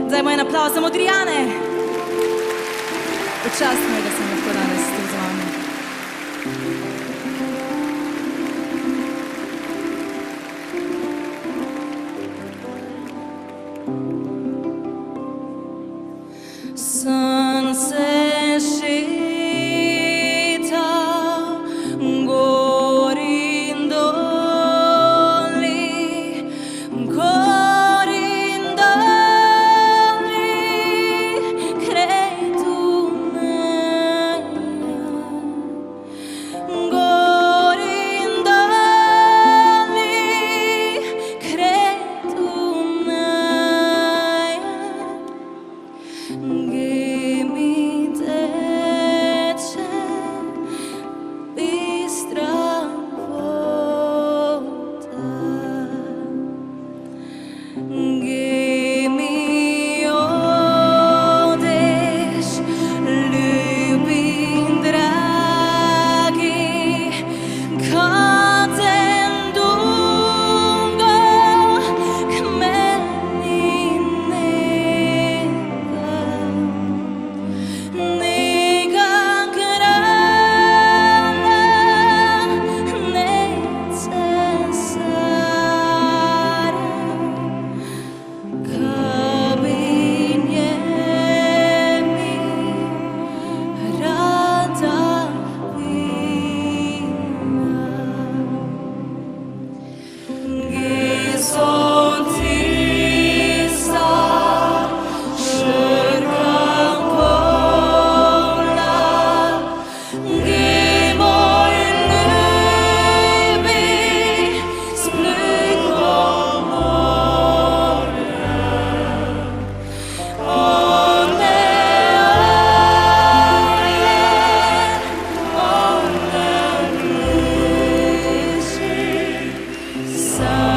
Dajmo en aplauz za Modrijane. Čast mi je da sam lahko danes tu z vami. Sonce šeta gori in doli, gori in doli, kretu meja. Gori in doli, kretu meja. Sun.